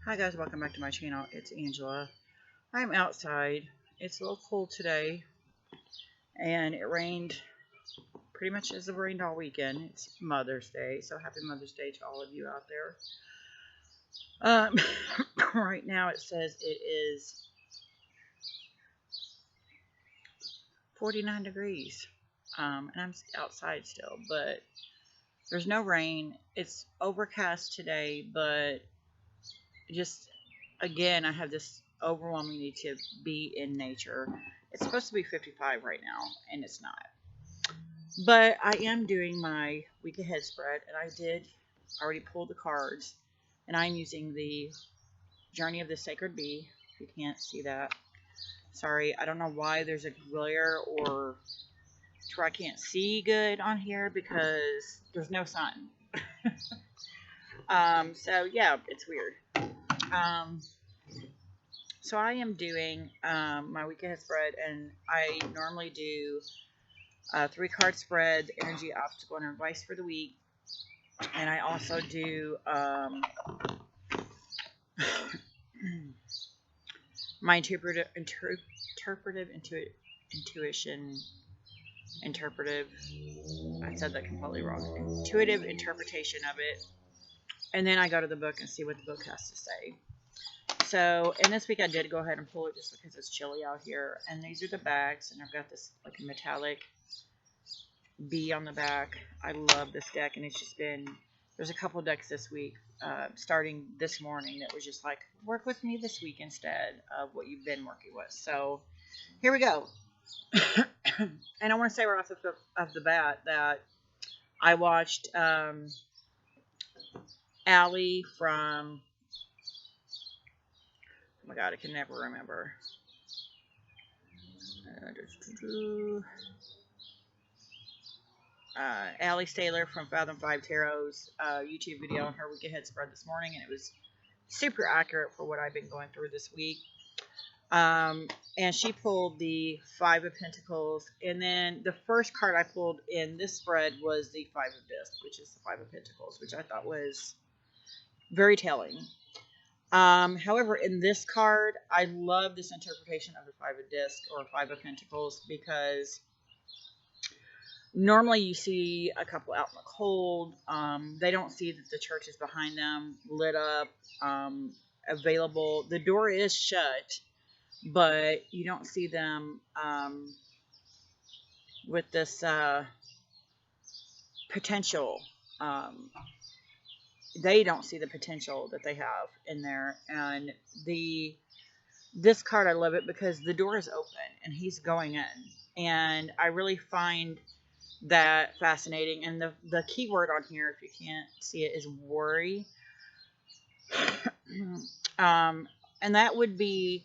Hi guys, welcome back to my channel. It's Angela. I'm outside. It's a little cold today, and it rained pretty much as it rained all weekend. It's Mother's Day, so happy Mother's Day to all of you out there. Um, right now it says it is 49 degrees, and I'm outside still, but there's no rain. It's overcast today, but just again, I have this overwhelming need to be in nature. It's supposed to be 55 right now, and it's not. But I am doing my week ahead spread, and I did already pull the cards, and I'm using the Journey of the Sacred Bee. If you can't see that, sorry, I don't know why there's a glare or to where I can't see good on here because there's no sun. So yeah, it's weird. Um, so I am doing my week ahead spread, and I normally do a 3 card spread, energy, obstacle, and advice for the week. And I also do my intuition, interpretive. I said that completely wrong. Intuitive interpretation of it, and then I go to the book and see what the book has to say. So, and this week I did go ahead and pull it just because it's chilly out here. And these are the backs, and I've got this like metallic bee on the back. I love this deck, and it's just been. There's a couple decks this week, starting this morning, that was just like, work with me this week instead of what you've been working with. So here we go. And I want to say right off of the bat that I watched Allie from, oh my god, I can never remember. Allie Staylor from Fathom 5 Tarot's YouTube video on her week ahead spread this morning, and it was super accurate for what I've been going through this week. And she pulled the Five of Pentacles, and then the first card I pulled in this spread was the Five of Discs, which is the Five of Pentacles, which I thought was very telling. However, in this card, I love this interpretation of the Five of Discs or Five of Pentacles because normally you see a couple out in the cold. They don't see that the church is behind them, lit up, available. The door is shut, but you don't see them with this potential. They don't see the potential that they have in there. And this card, I love it because the door is open and he's going in. And I really find that fascinating. And the key word on here, if you can't see it, is worry. And that would be,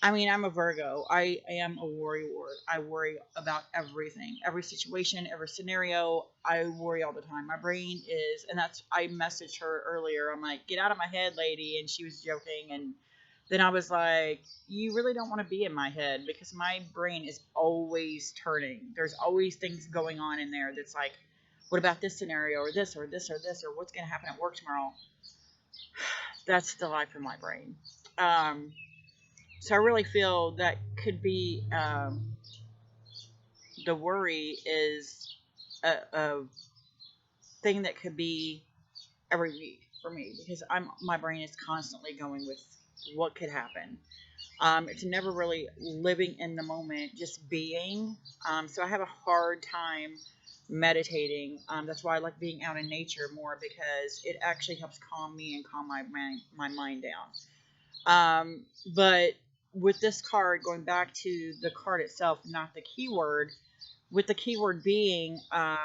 I mean, I'm a Virgo. I am a worrywart. I worry about everything, every situation, every scenario. I worry all the time. My brain is, and that's, I messaged her earlier. I'm like, get out of my head, lady. And she was joking. And then I was like, you really don't want to be in my head because my brain is always turning. There's always things going on in there that's like, what about this scenario or this or this or this or what's going to happen at work tomorrow? That's the life of my brain. So I really feel that could be the worry is a thing that could be every week for me because my brain is constantly going with what could happen. It's never really living in the moment, just being. So I have a hard time meditating. That's why I like being out in nature more because it actually helps calm me and calm my mind down. But with this card, going back to the card itself, not the keyword, with the keyword being uh,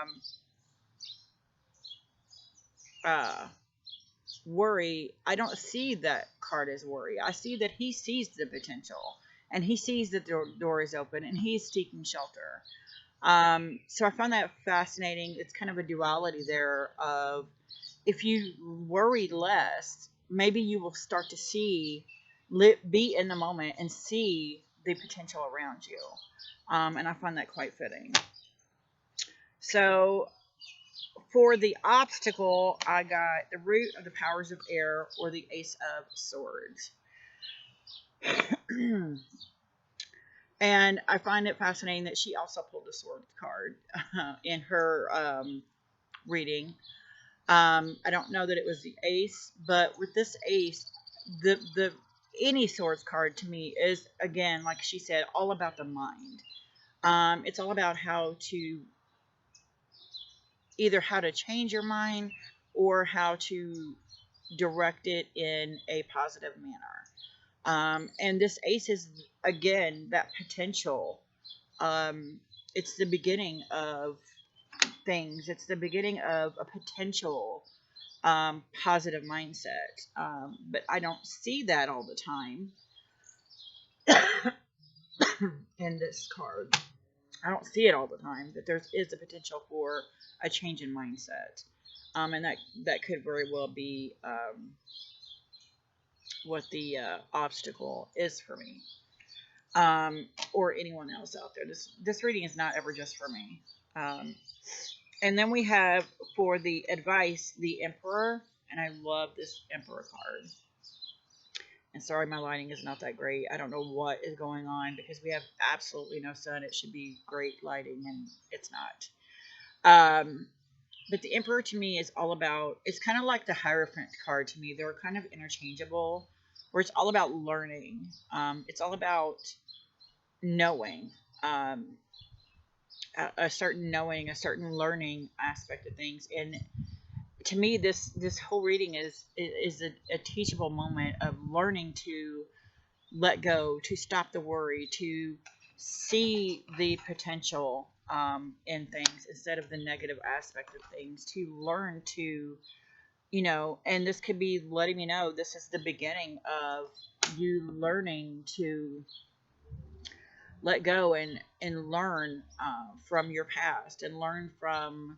worry, I don't see that card as worry. I see that he sees the potential and he sees that the door is open and he's seeking shelter. So I found that fascinating. It's kind of a duality there of if you worry less, maybe you will start to see, be in the moment and see the potential around you. And I find that quite fitting. So For the obstacle, I got the root of the powers of air or the Ace of Swords. And I find it fascinating that she also pulled the sword card in her reading. I don't know that it was the ace, but with this ace, the any swords card to me is, again, like she said, all about the mind. It's all about how to either how to change your mind or how to direct it in a positive manner. And this ace is, again, that potential. It's the beginning of things. It's the beginning of a potential positive mindset. But I don't see that all the time in this card. I don't see it all the time that there is a potential for a change in mindset. And that could very well be what the obstacle is for me, or anyone else out there. This reading is not ever just for me. And then we have, for the advice, the Emperor, and I love this Emperor card. And sorry, my lighting is not that great. I don't know what is going on because we have absolutely no sun. It should be great lighting, and it's not. But the Emperor to me is all about, it's kind of like the Hierophant card to me. They're kind of interchangeable, where it's all about learning. It's all about knowing, a certain knowing, a certain learning aspect of things. And to me, this whole reading is a teachable moment of learning to let go, to stop the worry, to see the potential in things instead of the negative aspect of things, to learn to, and this could be letting me know this is the beginning of you learning to let go and learn from your past and learn from,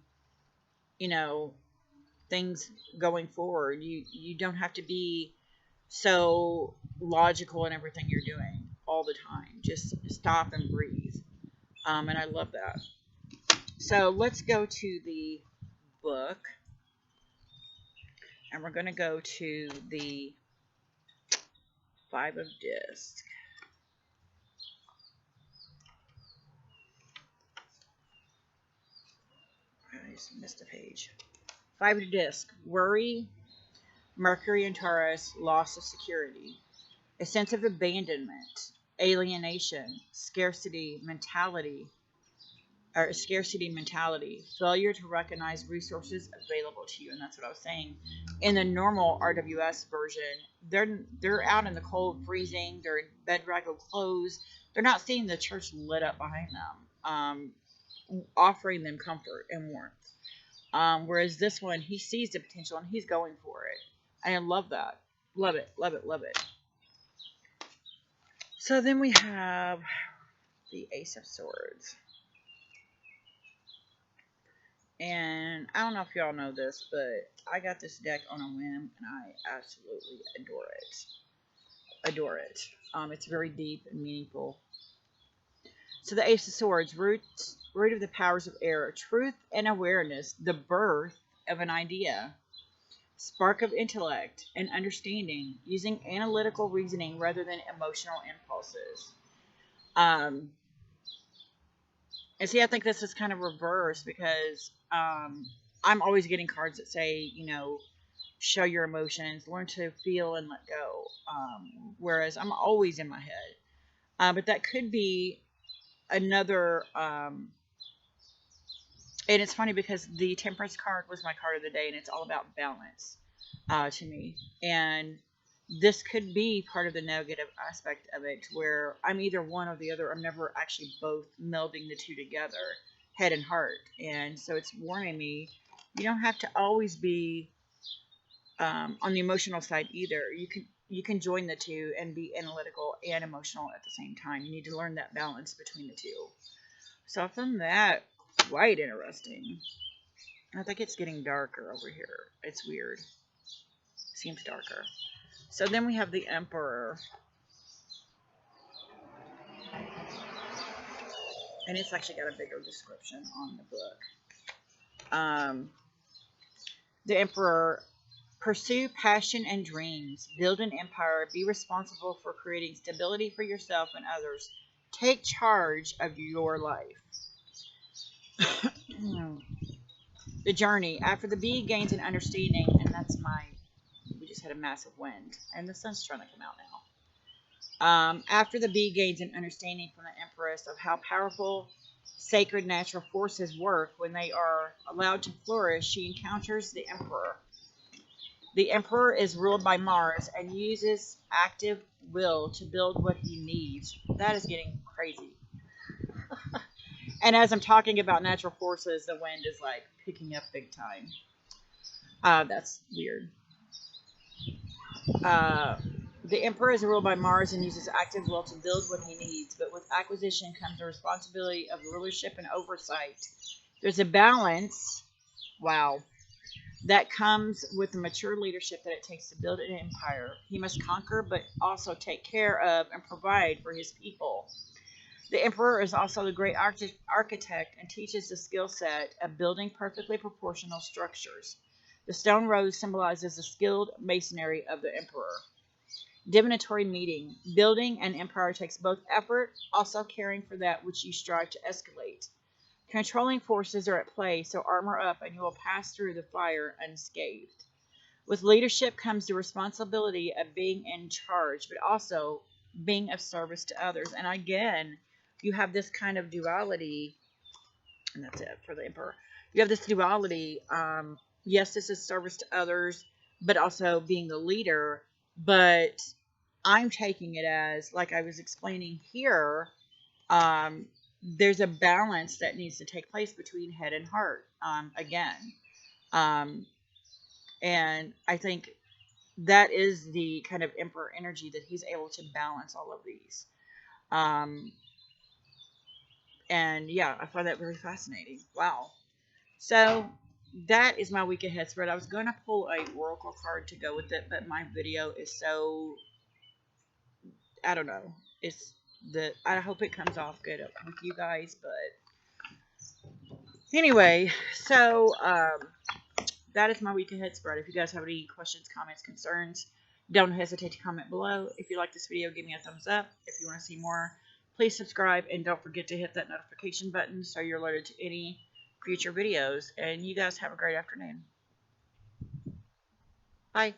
things going forward. You don't have to be so logical in everything you're doing all the time. Just stop and breathe. And I love that. So let's go to the book, and we're going to go to the Five of Discs. I just missed a page. Five of Discs. Worry, Mercury and Taurus, loss of security, a sense of abandonment, alienation, scarcity mentality, failure to recognize resources available to you. And that's what I was saying. In the normal RWS version, they're out in the cold, freezing. They're in bedraggled clothes. They're not seeing the church lit up behind them, offering them comfort and warmth. Whereas this one, he sees the potential and he's going for it. And I love that. Love it, love it, love it. So then we have the Ace of Swords. And I don't know if y'all know this, but I got this deck on a whim, and I absolutely adore it. Adore it. It's very deep and meaningful. So the Ace of Swords, root of the powers of air, truth and awareness, the birth of an idea, spark of intellect and understanding, using analytical reasoning rather than emotional impulses. And see, I think this is kind of reverse because I'm always getting cards that say, show your emotions, learn to feel and let go. Whereas I'm always in my head. But that could be another. And it's funny because the Temperance card was my card of the day, and it's all about balance to me. And this could be part of the negative aspect of it, where I'm either one or the other. I'm never actually both, melding the two together, head and heart. And so it's warning me, you don't have to always be on the emotional side either. You can join the two and be analytical and emotional at the same time. You need to learn that balance between the two. So I found that quite interesting. I think it's getting darker over here. It's weird. Seems darker. So then we have the Emperor. And it's actually got a bigger description on the book. Um, the Emperor, pursue passion and dreams, build an empire, be responsible for creating stability for yourself and others. Take charge of your life. The journey. After the bee gains an understanding, and that's my. We just had a massive wind, and the sun's trying to come out now. After the bee gains an understanding from the Empress of how powerful sacred natural forces work when they are allowed to flourish, she encounters the Emperor. The Emperor is ruled by Mars and uses active will to build what he needs. That is getting crazy. And as I'm talking about natural forces, the wind is like picking up big time. That's weird. Uh, the Emperor is ruled by Mars and uses active will to build what he needs, but with acquisition comes the responsibility of rulership and oversight. There's a balance, wow, that comes with the mature leadership that it takes to build an empire. He must conquer, but also take care of and provide for his people. The Emperor is also the great architect and teaches the skill set of building perfectly proportional structures. The stone rose symbolizes the skilled masonry of the Emperor. Divinatory meeting. Building an empire takes both effort, also caring for that which you strive to escalate. Controlling forces are at play, so armor up and you will pass through the fire unscathed. With leadership comes the responsibility of being in charge, but also being of service to others. And again, you have this kind of duality, and that's it for the Emperor. You have this duality. Yes, this is service to others, but also being the leader. But I'm taking it as, like I was explaining here, there's a balance that needs to take place between head and heart again. Um, and I think that is the kind of emperor energy that he's able to balance all of these. Um, and yeah, I find that very fascinating. Wow. So that is my week ahead spread. I was going to pull a oracle card to go with it, but my video is so, I don't know. It's I hope it comes off good with you guys, but anyway, so that is my week ahead spread. If you guys have any questions, comments, concerns, don't hesitate to comment below. If you like this video, give me a thumbs up. If you want to see more, please subscribe, and don't forget to hit that notification button so you're alerted to any future videos. And you guys have a great afternoon. Bye.